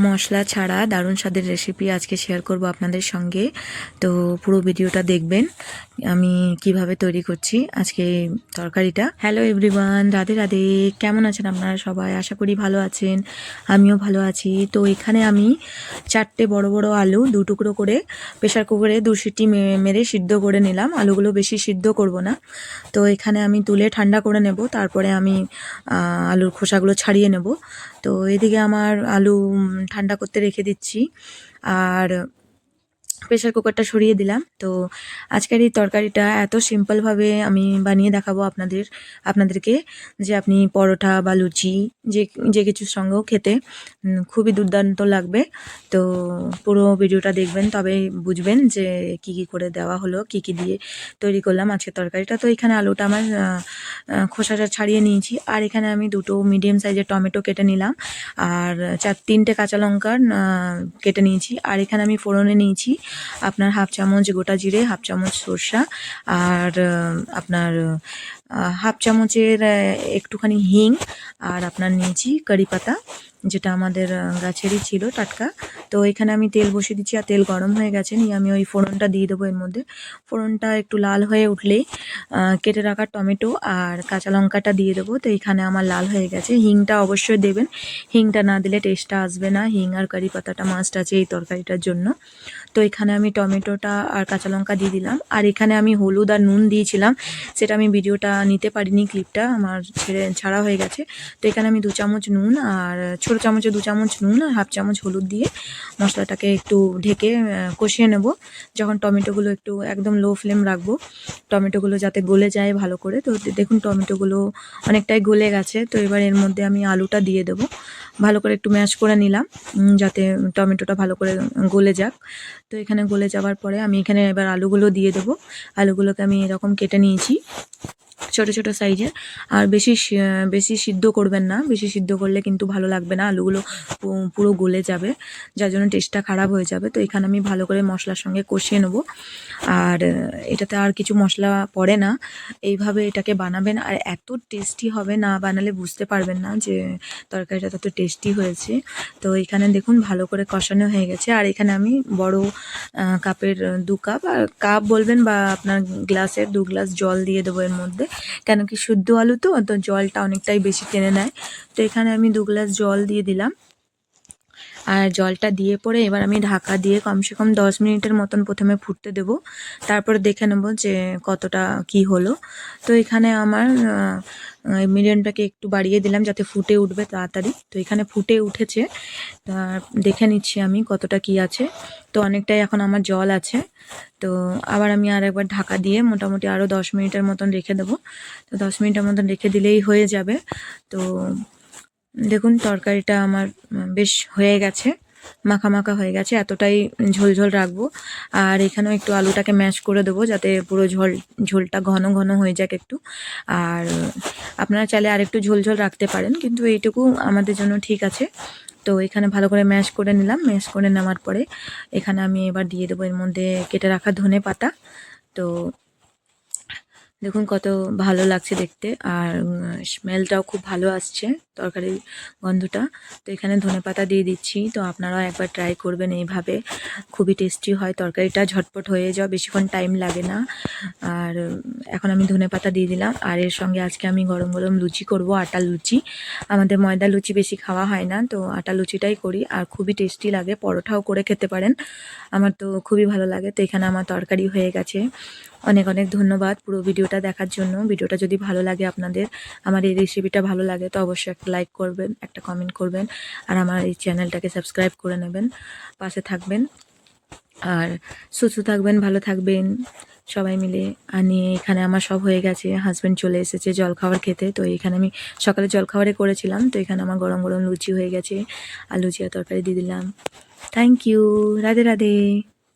মশলা ছাড়া দারুণ স্বাদের রেসিপি আজকে শেয়ার করব আপনাদের সঙ্গে। তো পুরো ভিডিওটা দেখবেন আমি কিভাবে তৈরি করছি আজকে তরকারিটা। Hello everyone, Radhe Radhe. কেমন আছেন আপনারা সবাই? আশা করি ভালো আছেন, আমিও ভালো আছি। তো এখানে আমি 4টে বড় বড় আলু 2 টুকরো করে প্রেশার কুকারে 2 সিটি মেরে সিদ্ধ করে নিলাম। আলুগুলো বেশি সিদ্ধ করব না। তো এখানে আমি তুলে ঠান্ডা করে নেব, তারপরে আমি আলুর খোসাগুলো ছাড়িয়ে নেব। তো এদিকে আমার আলু ঠান্ডা করতে রেখে দিচ্ছি, আর প্রেশার কুকারটা সরিয়ে দিলাম। তো আজকের এই তরকারিটা এত সিম্পলভাবে আমি বানিয়ে দেখাবো আপনাদেরকে যে আপনি পরোটা বা লুচি যে কিছুর সঙ্গেও খেতে খুবই দুর্দান্ত লাগবে। তো পুরো ভিডিওটা দেখবেন, তবে বুঝবেন যে কি করে দেওয়া হলো, কি দিয়ে তৈরি করলাম আজকের তরকারিটা। তো এখানে আলুটা আমার খোসাটা ছাড়িয়ে নিয়েছি, আর এখানে আমি 2টো মিডিয়াম সাইজের টমেটো কেটে নিলাম, আর 3টে কাঁচা লঙ্কা কেটে নিয়েছি। আর এখানে আমি ফোড়নে নিয়েছি আপনার 1/2 চামচ গোটা জিরে, 1/2 চামচ সরষা, আর আপনার 1/2 চামচের একটুখানি হিং, আর আপনার নিয়েছি কারি পাতা, যেটা আমাদের গাছেরই ছিল টাটকা। তো এখানে আমি তেল বসিয়ে দিচ্ছি, আর তেল গরম হয়ে গেছে, নিয়ে আমি ওই ফোড়নটা দিয়ে দেবো এর মধ্যে। ফোড়নটা একটু লাল হয়ে উঠলেই কেটে রাখা টমেটো আর কাঁচা লঙ্কাটা দিয়ে দেবো। তো এখানে আমার লাল হয়ে গেছে। হিংটা অবশ্যই দেবেন, হিংটা না দিলে টেস্টটা আসবে না। হিং আর কারি পাতাটা মাস্ট আছে এই তরকারিটার জন্য। তো এখানে আমি টমেটোটা আর কাঁচা লঙ্কা দিয়ে দিলাম, আর এখানে আমি হলুদ আর নুন দিয়েছিলাম, সেটা আমি ভিডিওটা নিতে পারিনি, ক্লিপটা আমার ছাড়া হয়ে গেছে। তো এখানে আমি 2 চামচ নুন, আর ছোটো চামচে 2 চামচ নুন আর 1/2 চামচ হলুদ দিয়ে মশলাটাকে একটু ঢেকে কষিয়ে নেব। যখন টমেটোগুলো একটু একদম লো ফ্লেম রাখবো, টমেটোগুলো যাতে গলে যায় ভালো করে। তো দেখুন টমেটোগুলো অনেকটাই গলে গেছে। তো এবার এর মধ্যে আমি আলুটা দিয়ে দেবো, ভালো করে একটু ম্যাশ করে নিলাম যাতে টমেটোটা ভালো করে গলে যাক। তো এখানে গলে যাওয়ার পরে আমি এখানে এবার আলুগুলো দিয়ে দেবো। আলুগুলোকে আমি এরকম কেটে নিয়েছি ছোট ছোট সাইজের। আর বেশি সিদ্ধ করবেন না, বেশি সিদ্ধ করলে কিন্তু ভালো লাগবে না, আলুগুলো পুরো গলে যাবে, যার জন্য টেস্টটা খারাপ হয়ে যাবে। তো এখানে আমি ভালো করে মশলার সঙ্গে কষিয়ে নেব। আর এটাতে আর কিছু মশলা পড়ে না, এইভাবে এটাকে বানাবেন, আর এত টেস্টি হবে, না বানালে বুঝতে পারবেন না যে তরকারিটা তত টেস্টি হয়েছে। তো এখানে দেখুন ভালো করে কষানো হয়ে গেছে। আর এখানে আমি বড় কাপের 2 কাপ, আর কাপ বলবেন বা আপনার গ্লাসের 2 গ্লাস জল দিয়ে দেবো এর মধ্যে, কেন কি শুদ্ধ আলু তো জলটা অনেকটাই বেশি টেনে নেয়। তো এখানে আমি 2 গ্লাস জল দিয়ে দিলাম, আর জলটা দিয়ে পরে এবার আমি ঢাকা দিয়ে কমসে কম 10 মিনিটের মতন প্রথমে ফুটতে দেব, তারপরে দেখে নেব যে কতটা কি হলো। তো এখানে আমার মিডিয়ামটাকে একটু বাড়িয়ে দিলাম যাতে ফুটে উঠবে তাড়াতাড়ি। তো এখানে ফুটে উঠেছে, দেখে নিচ্ছি আমি কতটা কি আছে। তো অনেকটাই এখন আমার জল আছে। তো আবার আমি আর একবার ঢাকা দিয়ে মোটামুটি আরও 10 মিনিটের মতন রেখে দেবো। তো 10 মিনিটের মতন রেখে দিলেই হয়ে যাবে। তো দেখুন তরকারিটা আমার বেশ হয়ে গেছে, মাখা মাখা হয়ে গেছে, এতটাই ঝোল রাখবো। আর এখানেও একটু আলুটাকে ম্যাশ করে দেবো যাতে পুরো ঝোলটা ঘন ঘন হয়ে যাক একটু। আর আপনারা চাইলে আর একটু ঝোল রাখতে পারেন, কিন্তু এইটুকু আমাদের জন্য ঠিক আছে। তো এখানে ভালো করে ম্যাশ করে নিলাম, ম্যাশ করে নেওয়ার পরে এখানে আমি এবার দিয়ে দেবো এর মধ্যে কেটে রাখা ধনে পাতা। তো দেখুন কত ভালো লাগছে দেখতে, আর স্মেলটাও খুব ভালো আসছে, তরকারির গন্ধটা। তো এখানে ধনেপাতা দিয়ে দিচ্ছি। তো আপনারাও একবার ট্রাই করবেন এইভাবে, খুবই টেস্টি হয় তরকারিটা, ঝটপট হয়ে যাওয়া, বেশিক্ষণ টাইম লাগে না। আর এখন আমি ধনেপাতা দিয়ে দিলাম। আর এর সঙ্গে আজকে আমি গরম গরম লুচি করব, আটার লুচি। আমাদের ময়দা লুচি বেশি খাওয়া হয় না, তো আটা লুচিটাই করি, আর খুবই টেস্টি লাগে। পরোটাও করে খেতে পারেন, আমার তো খুবই ভালো লাগে। তো এখানে আমার তরকারি হয়ে গেছে। অনেক অনেক ধন্যবাদ পুরো ভিডিওটা দেখার জন্য। ভিডিওটা যদি ভালো লাগে আপনাদের, আমার এই রেসিপিটা ভালো লাগে, তো অবশ্যই একটা লাইক করবেন, একটা কমেন্ট করবেন, আর আমার এই চ্যানেলটাকে সাবস্ক্রাইব করে নেবেন, পাশে থাকবেন। আর সুস্থ থাকবেন, ভালো থাকবেন সবাই মিলে। আর নিয়ে এখানে আমার সব হয়ে গেছে, হাজব্যান্ড চলে এসেছে জলখাবার খেতে। তো এখানে আমি সকালে জলখাবারে করেছিলাম। তো এখানে আমার গরম গরম লুচি হয়ে গেছে, আর লুচি আর তরকারি দিয়ে দিলাম। Thank you, Radhe Radhe.